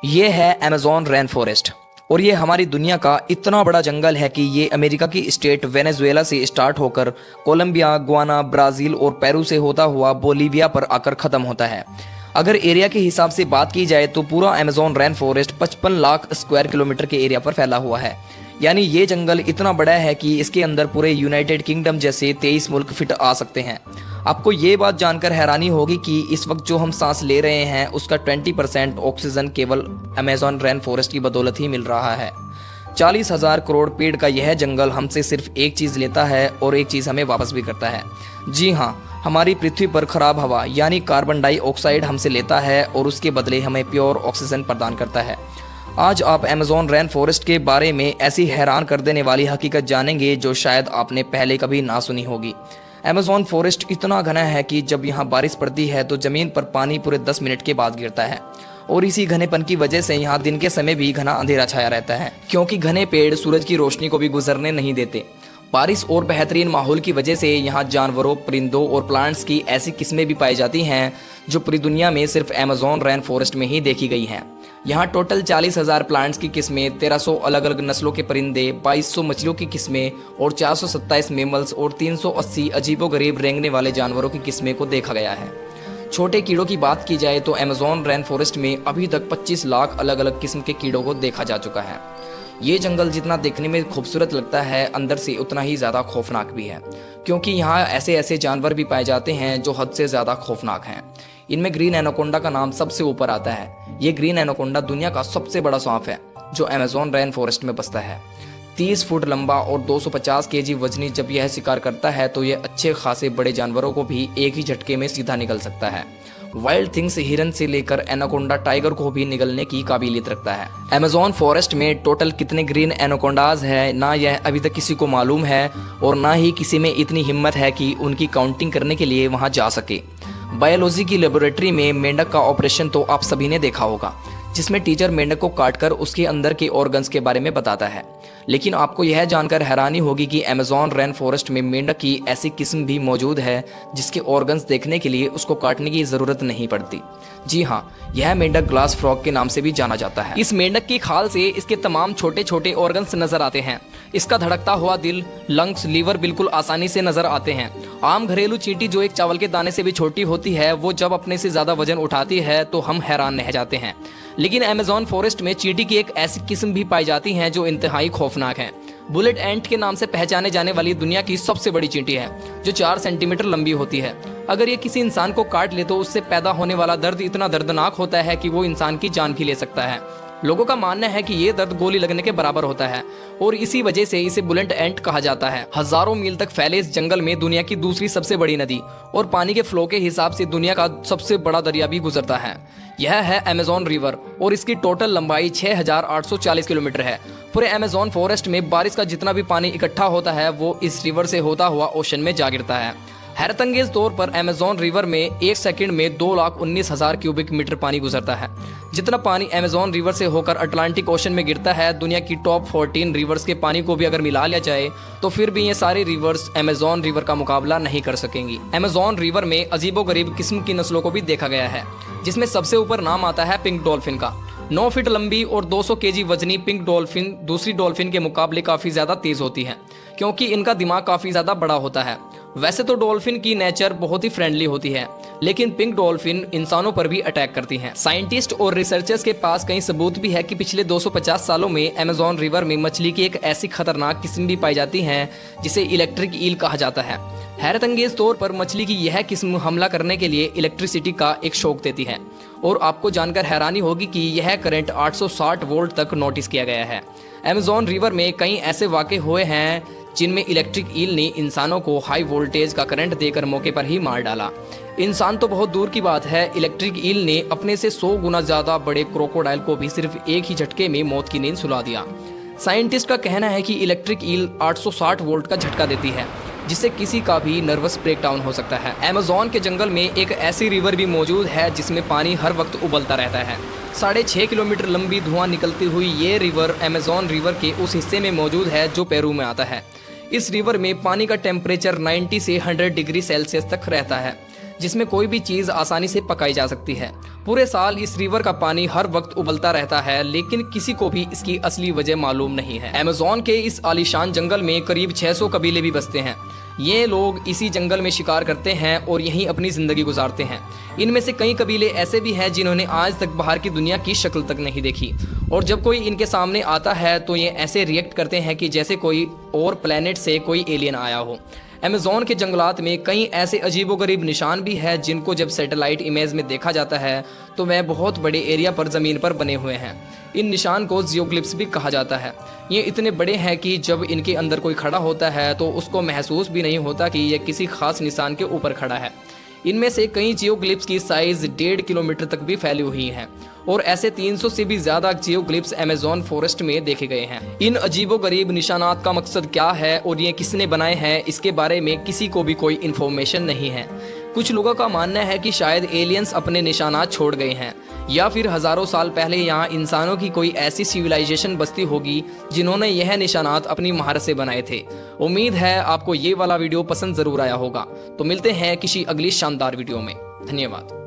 ये है Amazon rain forest और ये हमारी दुनिया का इतना बड़ा जंगल है कि ये अमेरिका की स्टेट वेनेजुएला से स्टार्ट होकर कोलंबिया, गुआना, ब्राज़ील और पेरू से होता हुआ बोलीविया पर आकर ख़त्म होता है। अगर एरिया के हिसाब से बात की जाए तो पूरा Amazon rain forest 55 lakh square kilometre के एरिया पर फैला हुआ है। यानी ये जंगल इतना बड़ा है कि इसके अंदर पूरे यूनाइटेड किंगडम जैसे 23 मुल्क फिट आ सकते हैं। आपको ये बात जानकर हैरानी होगी कि इस वक्त जो हम सांस ले रहे हैं उसका 20% ऑक्सीजन केवल अमेज़न रेन फॉरेस्ट की बदौलत ही मिल रहा है। 40,000 करोड़ पेड़ का यह जंगल हमसे सिर्फ एक चीज़ लेता है और एक चीज़ हमें वापस भी करता है। जी हाँ, हमारी पृथ्वी पर खराब हवा यानी कार्बन डाइऑक्साइड हमसे लेता है और उसके बदले हमें प्योर ऑक्सीजन प्रदान करता है। आज आप अमेज़न रेन फॉरेस्ट के बारे में ऐसी हैरान कर देने वाली हकीकत जानेंगे जो शायद आपने पहले कभी ना सुनी होगी। अमेज़न फॉरेस्ट इतना घना है कि जब यहाँ बारिश पड़ती है तो ज़मीन पर पानी पूरे 10 मिनट के बाद गिरता है और इसी घनेपन की वजह से यहाँ दिन के समय भी घना अंधेरा छाया रहता है, क्योंकि घने पेड़ सूरज की रोशनी को भी गुजरने नहीं देते। बारिश और बेहतरीन माहौल की वजह से यहाँ जानवरों, परिंदों और प्लांट्स की ऐसी किस्में भी पाई जाती हैं जो पूरी दुनिया में सिर्फ अमेज़न रेन फॉरेस्ट में ही देखी गई हैं। यहाँ टोटल 40,000 प्लांट्स की किस्में, 1300 अलग अलग नस्लों के परिंदे, 2200 मछलियों की किस्में और 427 मेमल्स और 380 अजीबोगरीब रेंगने वाले जानवरों की किस्में को देखा गया है। छोटे कीड़ों की बात की जाए तो अमेज़न रेन फॉरेस्ट में अभी तक 25 लाख अलग अलग किस्म के कीड़ों को देखा जा चुका है। ये जंगल जितना देखने में खूबसूरत लगता है, अंदर से उतना ही ज़्यादा खौफनाक भी है, क्योंकि यहाँ ऐसे ऐसे जानवर भी पाए जाते हैं जो हद से ज़्यादा खौफनाक हैं। इनमें ग्रीन एनाकोंडा का नाम सबसे ऊपर आता है। ये ग्रीन एनाकोंडा दुनिया का सबसे बड़ा सांप है जो अमेज़न रेन फॉरेस्ट में बसता है। 30 फुट लंबा और 250 केजी वजनी जब यह शिकार करता है तो यह अच्छे खासे बड़े जानवरों को भी एक ही झटके में सीधा निगल सकता है। वाइल्ड थिंग्स हिरन से लेकर एनाकोंडा टाइगर को भी निगलने की काबिलियत रखता है। अमेज़न फॉरेस्ट में टोटल कितने ग्रीन एनाकोंडाज है ना यह अभी तक किसी को मालूम है और ना ही किसी में इतनी हिम्मत है कि उनकी काउंटिंग करने के लिए वहां जा सके। बायोलॉजी की लेबोरेटरी में मेंढक का ऑपरेशन तो आप सभी ने देखा होगा, जिसमें टीचर मेंढक को काटकर उसके अंदर के ऑर्गन्स के बारे में बताता है। लेकिन आपको यह जानकर हैरानी होगी कि अमेज़न रेन फॉरेस्ट में मेंढक की ऐसी किस्म भी मौजूद है जिसके ऑर्गन्स देखने के लिए उसको काटने की ज़रूरत नहीं पड़ती। जी हाँ, यह मेंढक ग्लास फ्रॉग के नाम से भी जाना जाता है। इस मेंढक की खाल से इसके तमाम छोटे छोटे ऑर्गन्स नजर आते हैं। इसका धड़कता हुआ दिल, लंग्स, लीवर बिल्कुल आसानी से नजर आते हैं। आम घरेलू चींटी जो एक चावल के दाने से भी छोटी होती है, वो जब अपने से ज्यादा वजन उठाती है तो हम हैरान रह जाते हैं। लेकिन अमेज़न फॉरेस्ट में चींटी की एक ऐसी किस्म भी पाई जाती है जो इंतहाई खौफनाक है। बुलेट एंट के नाम से पहचाने जाने वाली दुनिया की सबसे बड़ी चींटी है जो 4 सेंटीमीटर लंबी होती है। अगर ये किसी इंसान को काट ले तो उससे पैदा होने वाला दर्द इतना दर्दनाक होता है कि वो इंसान की जान भी ले सकता है। लोगों का मानना है कि ये दर्द गोली लगने के बराबर होता है और इसी वजह से इसे बुलेट एंट कहा जाता है। हजारों मील तक फैले इस जंगल में दुनिया की दूसरी सबसे बड़ी नदी और पानी के फ्लो के हिसाब से दुनिया का सबसे बड़ा दरिया भी गुजरता है। यह है अमेज़न रिवर और इसकी टोटल लंबाई 6,840 किलोमीटर है। पूरे अमेज़न फॉरेस्ट में बारिश का जितना भी पानी इकट्ठा होता है वो इस रिवर से होता हुआ ओशन में जा गिरता है। हैरतअंगेज तौर पर अमेज़न रिवर में 1 सेकंड में 2,19,000 क्यूबिक मीटर पानी गुजरता है। जितना पानी अमेज़न रिवर से होकर अटलांटिक ओशन में गिरता है, दुनिया की टॉप 14 रिवर्स के पानी को भी अगर मिला लिया जाए तो फिर भी ये सारी रिवर्स अमेज़न रिवर का मुकाबला नहीं कर सकेंगी। अमेज़न रिवर में अजीबोगरीब किस्म की नस्लों को भी देखा गया है, जिसमें सबसे ऊपर नाम आता है पिंक डॉल्फिन का। 9 फीट लंबी और 200 केजी वजनी पिंक डॉल्फिन दूसरी डॉल्फिन के मुकाबले काफ़ी ज़्यादा तेज़ होती है, क्योंकि इनका दिमाग काफ़ी ज़्यादा बड़ा होता है। वैसे तो डॉल्फिन की नेचर बहुत ही फ्रेंडली होती है, लेकिन पिंक डॉल्फिन इंसानों पर भी अटैक करती हैं। साइंटिस्ट और रिसर्चर्स के पास कई सबूत भी है कि पिछले 250 सालों में अमेज़न रिवर में मछली की एक ऐसी खतरनाक किस्म भी पाई जाती है जिसे इलेक्ट्रिक ईल कहा जाता है। हैरतअंगेज तौर पर मछली की यह किस्म हमला करने के लिए इलेक्ट्रिसिटी का एक शॉक देती है और आपको जानकर हैरानी होगी कि यह करंट 860 वोल्ट तक नोटिस किया गया है। अमेज़न रिवर में कई ऐसे वाक़े हुए हैं जिनमें इलेक्ट्रिक ईल ने इंसानों को हाई वोल्टेज का करंट देकर मौके पर ही मार डाला। इंसान तो बहुत दूर की बात है, इलेक्ट्रिक ईल ने अपने से 100 गुना ज़्यादा बड़े क्रोकोडाइल को भी सिर्फ एक ही झटके में मौत की नींद सुला दिया। साइंटिस्ट का कहना है कि इलेक्ट्रिक ईल 860 वोल्ट का झटका देती है, जिससे किसी का भी नर्वस ब्रेकडाउन हो सकता है। अमेज़न के जंगल में एक ऐसी रिवर भी मौजूद है जिसमें पानी हर वक्त उबलता रहता है। 6.5 किलोमीटर लंबी धुआं निकलती हुई ये रिवर अमेज़न रिवर के उस हिस्से में मौजूद है जो पेरू में आता है। इस रिवर में पानी का टेम्परेचर 90 से 100 डिग्री सेल्सियस तक रहता है, जिसमें कोई भी चीज आसानी से पकाई जा सकती है। पूरे साल इस रिवर का पानी हर वक्त उबलता रहता है, लेकिन किसी को भी इसकी असली वजह मालूम नहीं है। अमेज़न के इस आलीशान जंगल में करीब 600 कबीले भी बसते हैं। ये लोग इसी जंगल में शिकार करते हैं और यहीं अपनी जिंदगी गुजारते हैं। इनमें से कई कबीले ऐसे भी हैं जिन्होंने आज तक बाहर की दुनिया की शक्ल तक नहीं देखी, और जब कोई इनके सामने आता है तो ये ऐसे रिएक्ट करते हैं कि जैसे कोई और प्लेनेट से कोई एलियन आया हो। अमेज़न के जंगलात में कई ऐसे अजीबोगरीब निशान भी हैं जिनको जब सैटेलाइट इमेज में देखा जाता है तो वह बहुत बड़े एरिया पर ज़मीन पर बने हुए हैं। इन निशान को जियोग्लिफ्स भी कहा जाता है। ये इतने बड़े हैं कि जब इनके अंदर कोई खड़ा होता है तो उसको महसूस भी नहीं होता कि यह किसी खास निशान के ऊपर खड़ा है। इनमें से कई जियोग्लिफ्स की साइज 1.5 किलोमीटर तक भी फैली हुई है, और ऐसे 300 से भी ज्यादा जियोग्लिफ्स अमेज़न फॉरेस्ट में देखे गए हैं। इन अजीबोगरीब निशानात का मकसद क्या है और ये किसने बनाए हैं, इसके बारे में किसी को भी कोई इन्फॉर्मेशन नहीं है। कुछ लोगों का मानना है कि शायद एलियंस अपने निशानात छोड़ गए हैं, या फिर हजारों साल पहले यहाँ इंसानों की कोई ऐसी सिविलाइजेशन बसती होगी जिन्होंने यह निशानात अपनी महारत से बनाए थे। उम्मीद है आपको ये वाला वीडियो पसंद जरूर आया होगा। तो मिलते हैं किसी अगली शानदार वीडियो में। धन्यवाद।